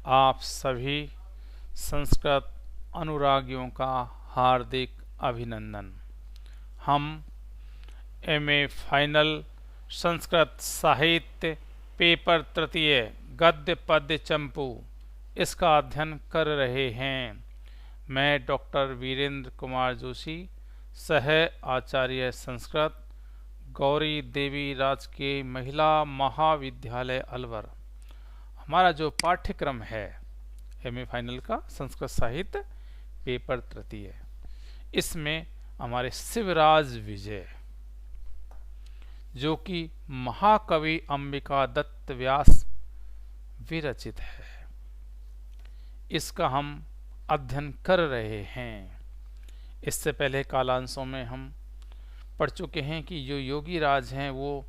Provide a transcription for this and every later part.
आप सभी संस्कृत अनुरागियों का हार्दिक अभिनंदन। हम एमए फाइनल संस्कृत साहित्य पेपर तृतीय गद्य पद्य चंपू इसका अध्ययन कर रहे हैं। मैं डॉक्टर वीरेंद्र कुमार जोशी, सह आचार्य संस्कृत, गौरी देवी राजकीय महिला महाविद्यालय अलवर। हमारा जो पाठ्यक्रम है एमए फाइनल का संस्कृत साहित्य पेपर तृतीय, इसमें हमारे शिवराज विजय जो कि महाकवि अंबिका दत्त व्यास विरचित है, इसका हम अध्ययन कर रहे हैं। इससे पहले कालांशों में हम पढ़ चुके हैं कि जो योगी राज हैं वो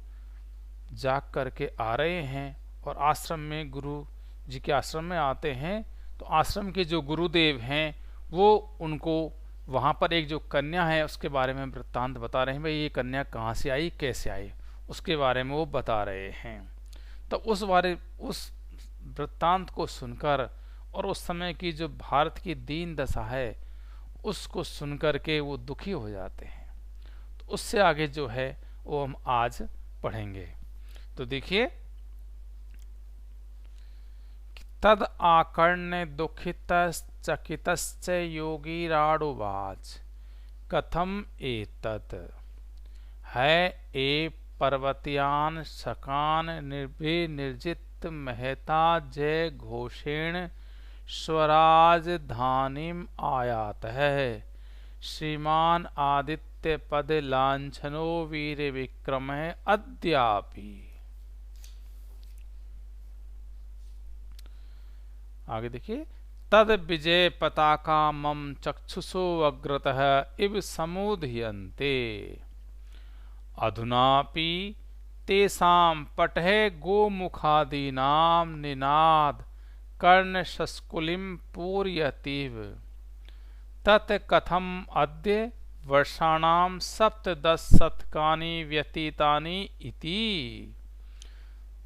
जाग करके आ रहे हैं और आश्रम में गुरु जी के आश्रम में आते हैं, तो आश्रम के जो गुरुदेव हैं वो उनको वहाँ पर एक जो कन्या है उसके बारे में वृत्तांत बता रहे हैं। भाई ये कन्या कहाँ से आई, कैसे आई, उसके बारे में वो बता रहे हैं। तो उस वृत्तांत को सुनकर और उस समय की जो भारत की दीन दशा है उसको सुनकर के वो दुखी हो जाते हैं। तो उससे आगे जो है वो हम आज पढ़ेंगे। तो देखिए, तद आकर्ण्य दुखितश्चकितश्च योगीराडुवाच कथम एतत् है ए पर्वत्यान शकान निर्जित महता जय घोषेण स्वराजधानीम आयात है श्रीमान आदित्य पद लांछनो वीर विक्रम अद्यापि। आगे देखिए, तद विजय पताका मम चक्षुषो अग्रतः इव समुदह्यन्ते अधुनापि तेषां पटहे गोमुखादीनां निनाद कर्णशस्कुलिं पूरयतीव तत् कथम अद्य वर्षाणां सप्तदश शतकानि व्यतीतानि इति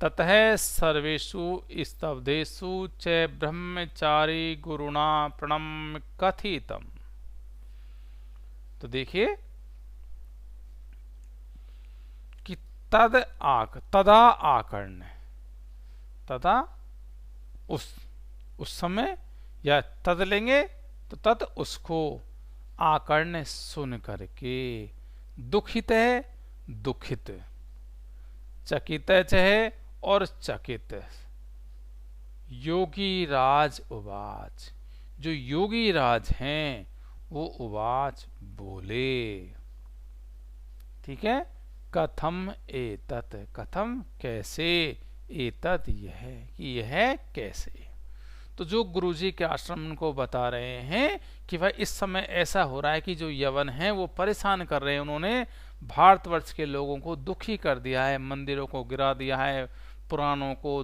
ततः सर्वेषु स्तब्धेषु च ब्रह्मचारी गुरुणा प्रणम्य कथितम्। तो देखिए कि तदा आकर्ण, तदा उस समय, या तद लेंगे तो तद उसको, आकर्ण सुन करके, दुखित है दुखित, चकित है और चकित, योगी राज उवाच, जो योगी राज हैं वो उवाच बोले। ठीक है, कथम एतत्, कथम कैसे, एतत् यह, कि यह कैसे। तो जो गुरुजी के आश्रम को बता रहे हैं कि भाई इस समय ऐसा हो रहा है कि जो यवन हैं वो परेशान कर रहे हैं, उन्होंने भारतवर्ष के लोगों को दुखी कर दिया है, मंदिरों को गिरा दिया है, पुराणों को,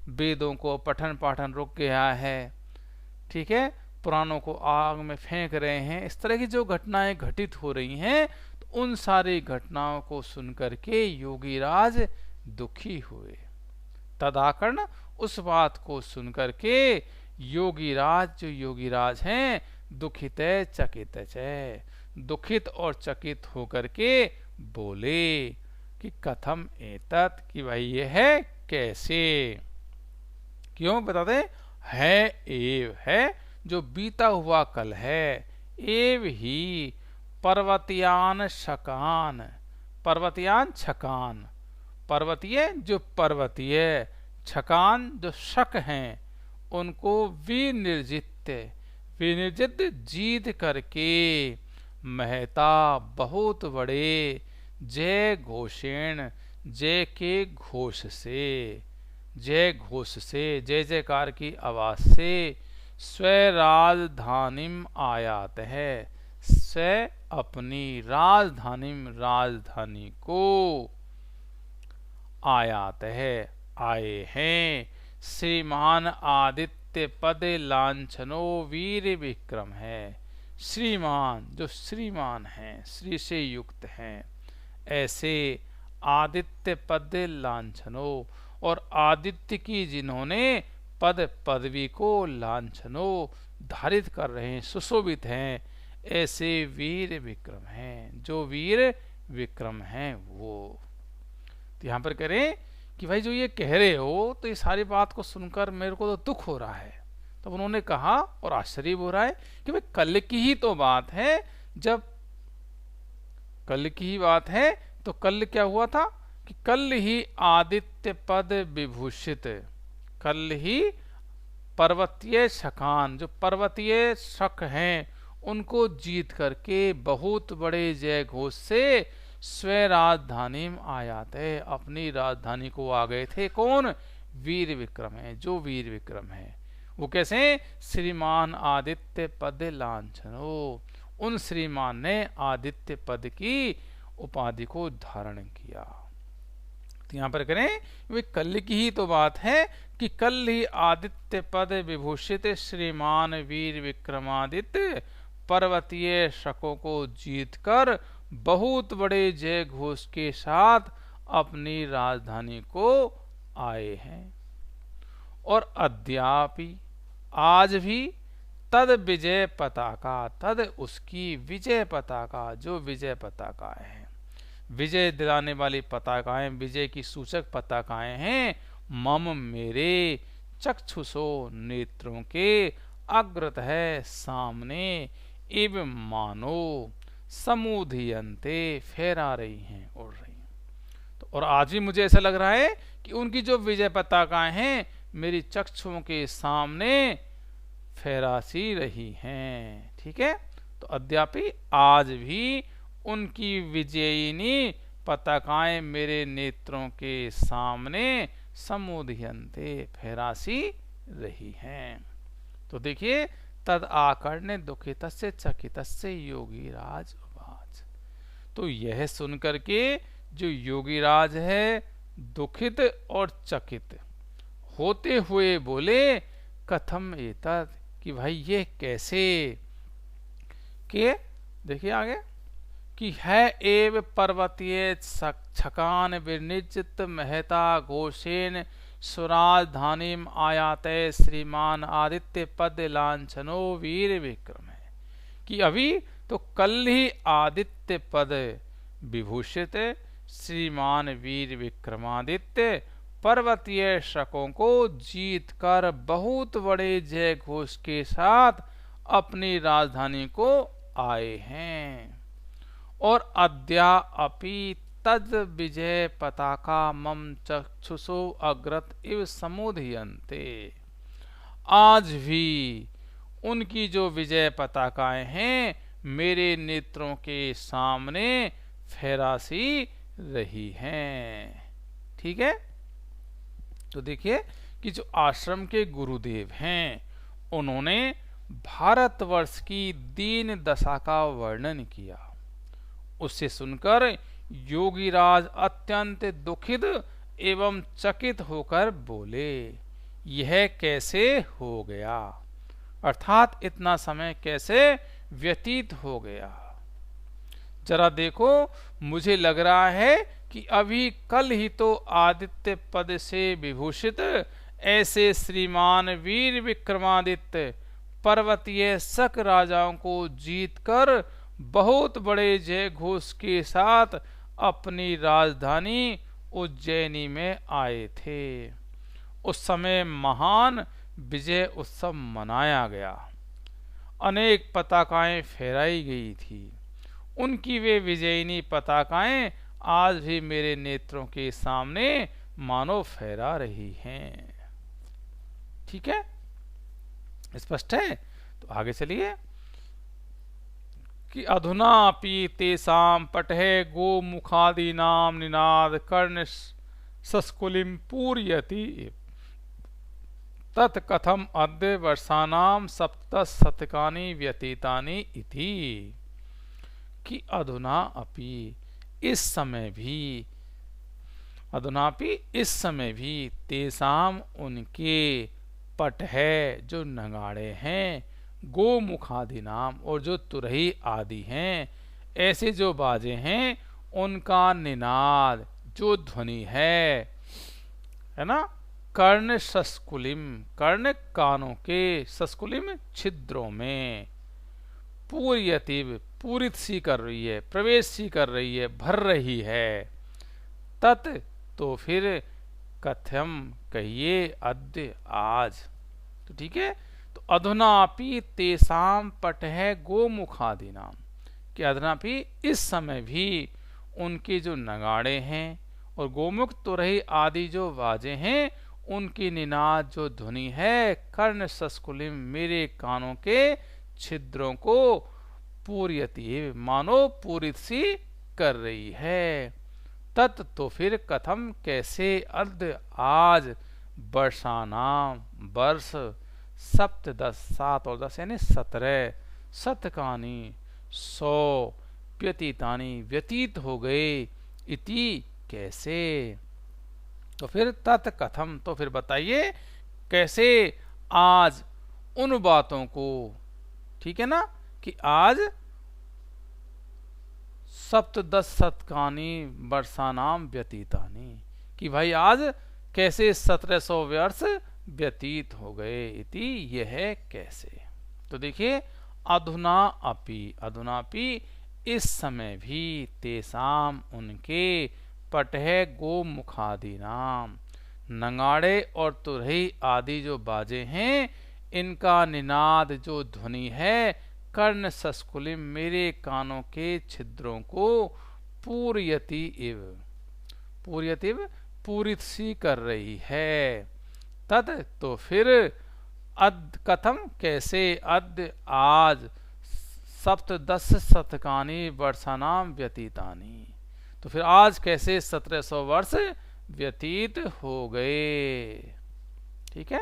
वेदों को पठन पाठन रुक गया है। ठीक है, पुराणों को आग में फेंक रहे हैं। इस तरह की जो घटनाएं घटित हो रही हैं, तो उन सारी घटनाओं को सुनकर के योगीराज दुखी हुए। तदाकर्ण, उस बात को सुनकर के योगीराज, जो योगीराज हैं, दुखित चकित है, दुखित और चकित होकर के बोले कि कथम एतत्, कि भाई यह है कैसे। क्यों बता दे, है एव, है जो बीता हुआ कल है, एव ही पर्वतियान शकान, पर्वतियान छकान, पर्वतीय जो पर्वतीय, छकान जो शक हैं, उनको विनिर्जित, विनिर्जित जीत करके, महता बहुत बड़े, जय घोषेण, जय के घोष से, जय घोष से, जय जयकार की आवाज से, स्वराजधानीम आयात है, स्व अपनी राजधानीम, राजधानी को, आयात है आए हैं, श्रीमान आदित्य पद लांछनो वीर विक्रम है, श्रीमान जो श्रीमान हैं, श्री से युक्त हैं, ऐसे आदित्य पद लांछनो, और आदित्य की जिन्होंने पद पदवी को लांछनो धारित कर रहे हैं, सुशोभित हैं, ऐसे वीर विक्रम हैं, जो वीर विक्रम हैं वो। तो यहां पर करें कि भाई जो ये कह रहे हो तो ये सारी बात को सुनकर मेरे को तो दुख हो रहा है। तब उन्होंने कहा और आश्चर्य हो रहा है कि भाई कल की ही तो बात है, जब कल की ही बात है तो कल क्या हुआ था कि कल ही आदित्य पद विभूषित, कल ही पर्वतीय शकान, जो पर्वतीय शक हैं उनको जीत करके बहुत बड़े जय घोष से स्व राजधानी में आया थे, अपनी राजधानी को आ गए थे। कौन? वीर विक्रम है, जो वीर विक्रम है वो कैसे? श्रीमान आदित्य पद लांछनो, उन श्रीमान ने आदित्य पद की उपाधि को धारण किया। तो यहां पर करें वे कल की ही तो बात है कि कल ही आदित्य पद विभूषित श्रीमान वीर विक्रमादित्य पर्वतीय शकों को जीतकर बहुत बड़े जय घोष के साथ अपनी राजधानी को आए हैं। और अद्यापि आज भी तद विजय पताका, तद उसकी विजय पताका, जो विजय पताका है, विजय दिलाने वाली पताकाएं, विजय की सूचक पताकाएं हैं, मम मेरे चक्षुषो नेत्रों के अग्रत है सामने, इव मानो समुधियंते फहरा रही हैं, उड़ रही हैं। तो और आज भी मुझे ऐसा लग रहा है कि उनकी जो विजय पताकाएं हैं मेरी चक्षुओं के सामने फहरासी रही हैं। ठीक है, तो अद्यापि आज भी उनकी विजयिनी पताकाएं मेरे नेत्रों के सामने समुधियंते फहरासी रही हैं। तो देखिए, तद आकर्ण्य दुखितस्य चकितस्य योगीराज उवाच। तो यह सुनकर के जो योगीराज है दुखित और चकित होते हुए बोले, कथम एतत्, कि भाई ये कैसे, के देखिए आगे कि है एव पर्वतीय छकान विनिजित महता घोषेन स्वराजधानीम आयाते श्रीमान आदित्य पद लांछनो वीर विक्रम है, कि अभी तो कल ही आदित्य पद विभूषित श्रीमान वीर विक्रमादित्य पर्वतीय शकों को जीत कर बहुत बड़े जय घोष के साथ अपनी राजधानी को आए हैं। और अद्यापि तद विजय पताका मम चक्षुषो अग्रत इव समुधियन्ते, आज भी उनकी जो विजय पताकाएं हैं मेरे नेत्रों के सामने फहरासी रही हैं। ठीक है, तो देखिए कि जो आश्रम के गुरुदेव हैं उन्होंने भारतवर्ष की दीन दशा का वर्णन किया। उससे सुनकर योगीराज अत्यंत दुखित एवं चकित होकर बोले, यह कैसे हो गया, अर्थात इतना समय कैसे व्यतीत हो गया। जरा देखो, मुझे लग रहा है कि अभी कल ही तो आदित्य पद से विभूषित ऐसे श्रीमान वीर विक्रमादित्य पर्वतीय शक राजाओं को जीतकर बहुत बड़े जय घोष के साथ अपनी राजधानी उज्जैनी में आए थे। उस समय महान विजय उत्सव मनाया गया, अनेक पताकाएं फहराई गई थी। उनकी वे विजयिनी पताकाएं आज भी मेरे नेत्रों के सामने मानो फहरा रही हैं। ठीक है, स्पष्ट है। तो आगे चलिए कि अधुनापि तेषां पटहे गोमुखादीनां निनाद कर्ण सस्कुलिं पूरयति तत् कथम अद्य वर्षाणां सप्तशतकानि व्यतीतानि इति, कि अधुना अपि इस समय भी, अधुनापि इस समय भी तेषां उनके पट है जो नगाड़े हैं, गोमुखादि नाम और जो तुरही आदि हैं, ऐसे जो बाजे हैं उनका निनाद जो ध्वनि है ना, कर्ण सस्कुलिम, कर्ण कानों के, सस्कुलिम छिद्रों में, पूर्यतिव पूरित सी कर रही है, प्रवेश सी कर रही है, भर रही है। तत् तो फिर कथ्यम कहिए, अद्य आज। तो ठीक है, तो अधुनापि तेसाम पटह गोमुखादि नाम, कि अधुनापि इस समय भी उनके जो नगाड़े हैं और गोमुख तुरही आदि जो वाजे हैं उनकी निनाद जो ध्वनि है, कर्ण सस्कुलिम मेरे कानों के छिद्रों को पूर्यति मानो पूरित सी कर रही है। तत् तो फिर कथम कैसे, अद्य आज, वर्षानाम वर्ष, सप्त 10 7 और 10 यानी 17 शतकानी 100 व्यतीतानी व्यतीत हो गए, इति कैसे। तो फिर तत् कथम तो फिर बताइए कैसे आज उन बातों को, ठीक है ना, कि आज सप्त 10 शतकानी वर्षानाम व्यतीतानी, कि भाई आज कैसे 1700 वर्ष व्यतीत हो गए, इति यह कैसे। तो देखिए अधुना अपि, अधुनापि इस समय भी, तेसाम उनके, पटह गोमुखादि नाम नगाड़े और तुरही आदि जो बाजे हैं इनका निनाद जो ध्वनि है, कर्ण सस्कुलिम मेरे कानों के छिद्रों को पूर्यति इव, पूर्यतिव पूरित सी कर रही है। तद तो फिर अद्य कथम कैसे, अद्य आज, सप्त 10 शतकानी वर्षानाम व्यतीतानी, तो फिर आज कैसे 1700 वर्ष व्यतीत हो गए। ठीक है,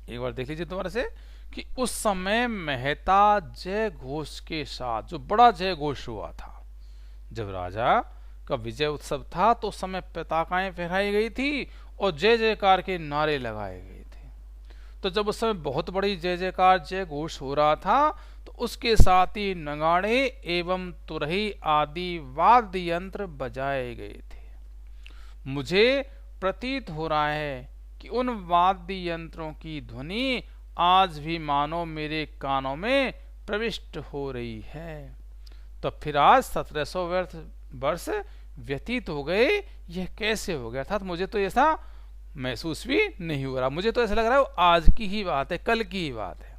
एक बार देख लीजिए दोबारा से, कि उस समय मेहता जय घोष के साथ, जो बड़ा जय घोष हुआ था जब राजा का विजय उत्सव था, तो उस समय पताकाएं फहराई गई थी और जय जयकार के नारे लगाए गए थे। तो जब उस समय बहुत बड़ी जय जयकार जय घोष हो रहा था, तो उसके साथ ही नगाड़े एवं तुरही आदि वाद्य यंत्र बजाए गए थे। मुझे प्रतीत हो रहा है कि उन वाद्य यंत्रों की ध्वनि आज भी मानो मेरे कानों में प्रविष्ट हो रही है। तो फिर आज 1700 वर्ष व्यतीत हो गए, यह कैसे हो गया? अर्थात मुझे तो ऐसा महसूस भी नहीं हो रहा, मुझे तो ऐसा लग रहा है आज की ही बात है, कल की ही बात है।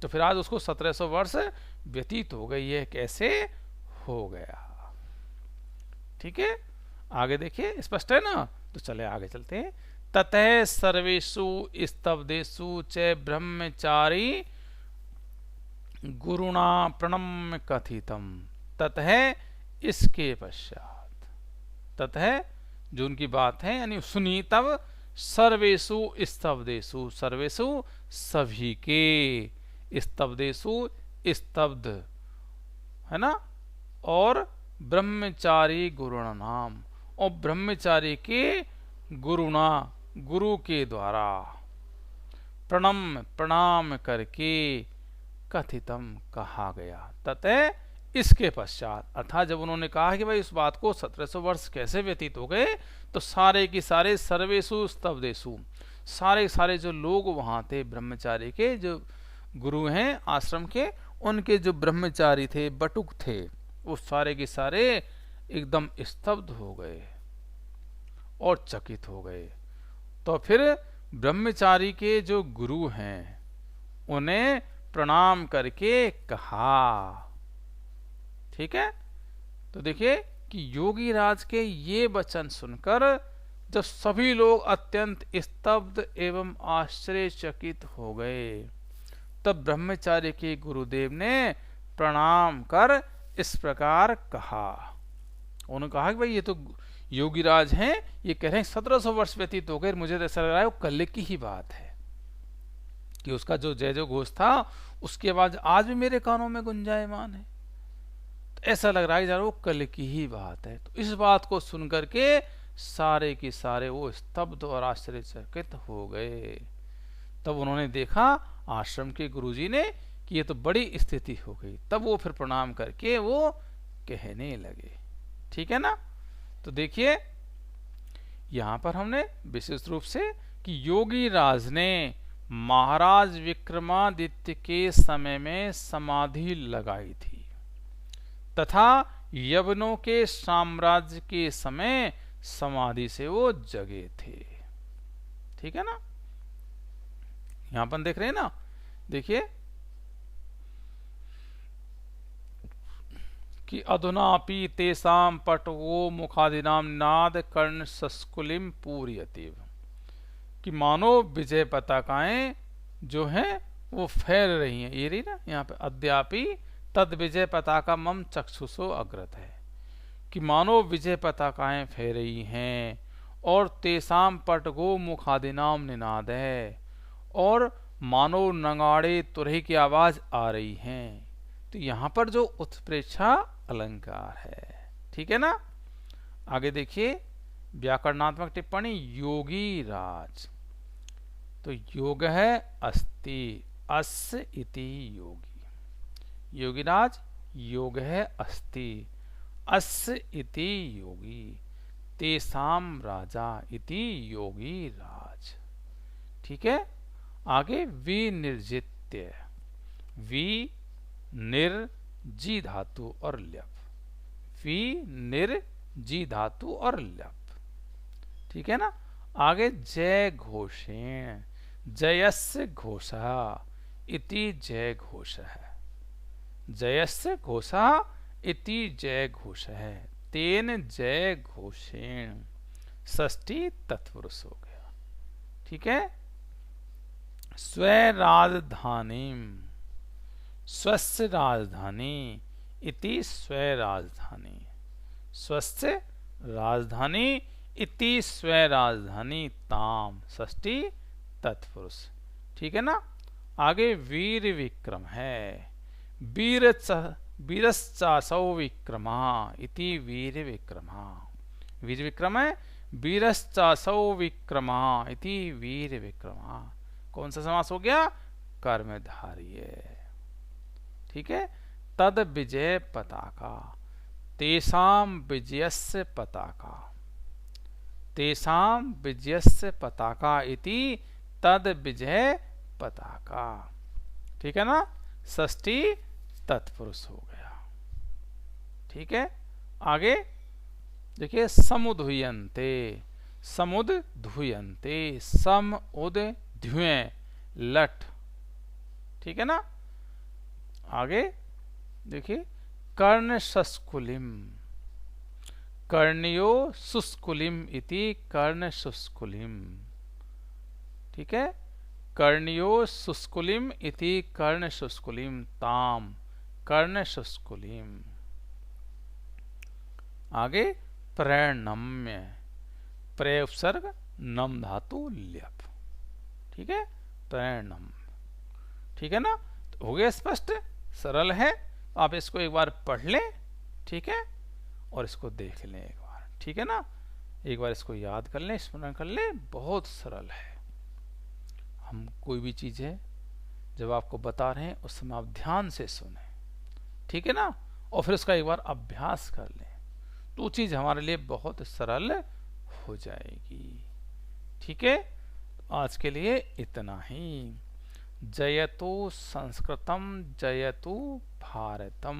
तो फिर आज उसको 1700 वर्ष व्यतीत हो गई, यह कैसे हो गया? ठीक है, आगे देखिए, स्पष्ट है ना? तो चले आगे चलते हैं। ततः सर्वेषु स्तब्देषु च ब्रह्मचारी गुरुणा प्रणम्य कथितम। ततः इसके पश्चात, ततः जो उनकी बात है यानी सुनी, तब सर्वेषु स्तब्देषु, सर्वेषु सभी के, स्तब्देषु स्तब्ध है ना, और ब्रह्मचारी गुरुणा नाम, और ब्रह्मचारी के गुरुणा गुरु के द्वारा प्रणाम करके कथितम कहा गया। ततः इसके पश्चात, अर्थात जब उन्होंने कहा कि भाई इस बात को 1700 वर्ष कैसे व्यतीत हो गए, तो सारे की सारे सर्वेषु स्तब्देषु, सारे जो लोग वहां थे ब्रह्मचारी के, जो गुरु हैं आश्रम के, उनके जो ब्रह्मचारी थे, बटुक थे, वो सारे के सारे एकदम स्तब्ध हो गए और चकित हो गए। तो फिर ब्रह्मचारी के जो गुरु हैं उन्हें प्रणाम करके कहा। ठीक है, तो देखिए कि योगी राज के ये वचन सुनकर जब सभी लोग अत्यंत स्तब्ध एवं आश्चर्यचकित हो गए, तब ब्रह्मचारी के गुरुदेव ने प्रणाम कर इस प्रकार कहा। उन्होंने कहा कि भाई ये तो योगीराज हैं, ये कह रहे हैं 1700 वर्ष व्यतीत हो गए, मुझे तो ऐसा लग रहा है वो कल की ही बात है कि उसका जो जय जो घोष था उसकी आवाज आज भी मेरे कानों में गुंजायमान है। तो ऐसा लग रहा है यार वो कल की ही बात है। तो इस बात को सुनकर के सारे की सारे वो स्तब्ध और आश्चर्यचकित हो गए। तब उन्होंने देखा आश्रम के गुरुजी ने कि ये तो बड़ी स्थिति हो गई, तब वो फिर प्रणाम करके वो कहने लगे। ठीक है ना? तो देखिए यहां पर हमने विशेष रूप से कि योगी राज ने महाराज विक्रमादित्य के समय में समाधि लगाई थी तथा यवनों के साम्राज्य के समय समाधि से वो जगे थे। ठीक है ना, यहां पर देख रहे हैं ना, देखिए कि अधुनापि तेषां पटवो मुखादिनाम नाद कर्ण सस्कुलिम पूर्यते, कि मानो विजय पताकाएं जो हैं वो फैल रही हैं। ये रही ना यहाँ पे, अद्यापि तद विजय पताका मम चक्षुषो अग्रत है, कि मानो विजय पताकाएं फैल रही हैं और तेसाम पटगो मुखादिनाम निनाद है, और मानो नगाड़े तुरही की आवाज आ रही हैं। तो यहाँ पर जो उत्प्रेक्षा अलंकार है। ठीक है ना, आगे देखिए व्याकरणात्मक टिप्पणी योगी राज। तो योग है अस्ति, अस इति योगी, योगीराज योग है अस्ति, अस इति योगी, तेसाम राजा इति योगी राज। ठीक है, आगे विनिर्जित्य, वि निर जी धातु और ल्यप, वि निर जी धातु और ल्यप। ठीक है ना, आगे जय घोषेण, जयस्य घोषः इति जय घोषः, जयस्य घोषः इति जय घोषः, तेन जय घोषेण, षष्ठी तत्पुरुष हो गया। ठीक है, स्वराजधानीम, स्वस्य राजधानी इति स्वराजधानी, स्वस्य राजधानी इति स्वराजधानी ताम, षष्ठी तत्पुरुष। ठीक है ना, आगे वीर विक्रम है, वीरश्चासौ विक्रमा इति वीर विक्रमा, वीर विक्रम है, वीरश्चासौ विक्रमा इति वीर विक्रमा। कौन सा समास हो गया, कर्मधारय। ठीक है, तद विजय पताका, तेषां विजयस्य पताका, तेषां विजयस्य पताका इति तद विजय पताका। ठीक है ना, षष्ठी तत्पुरुष हो गया। ठीक है, आगे देखिए समुद्युयन्ते, समुद धुयन्ते, सम उद ध्युए लट। ठीक है ना, आगे देखिए कर्ण सस्कुलिम, कर्णयो सुस्कुलिम इति कर्ण सुस्कुलिम। ठीक है, कर्णयो सुस्कुलिम इति कर्ण सुस्कुलिम ताम, कर्ण सुस्कुलिम। आगे प्रणम्य, प्रय उपसर्ग नम धातु ल्यप। ठीक है, प्रणम। ठीक है ना, तो हो गया स्पष्ट, सरल है। आप इसको एक बार पढ़ लें, ठीक है, और इसको देख लें एक बार। ठीक है ना, एक बार इसको याद कर लें, स्मरण कर लें, बहुत सरल है। हम कोई भी चीज है जब आपको बता रहे हैं उस समय आप ध्यान से सुने, ठीक है ना, और फिर उसका एक बार अभ्यास कर लें, तो वो चीज हमारे लिए बहुत सरल हो जाएगी। ठीक है, आज के लिए इतना ही। जयतु संस्कृतम, जयतु भारतम।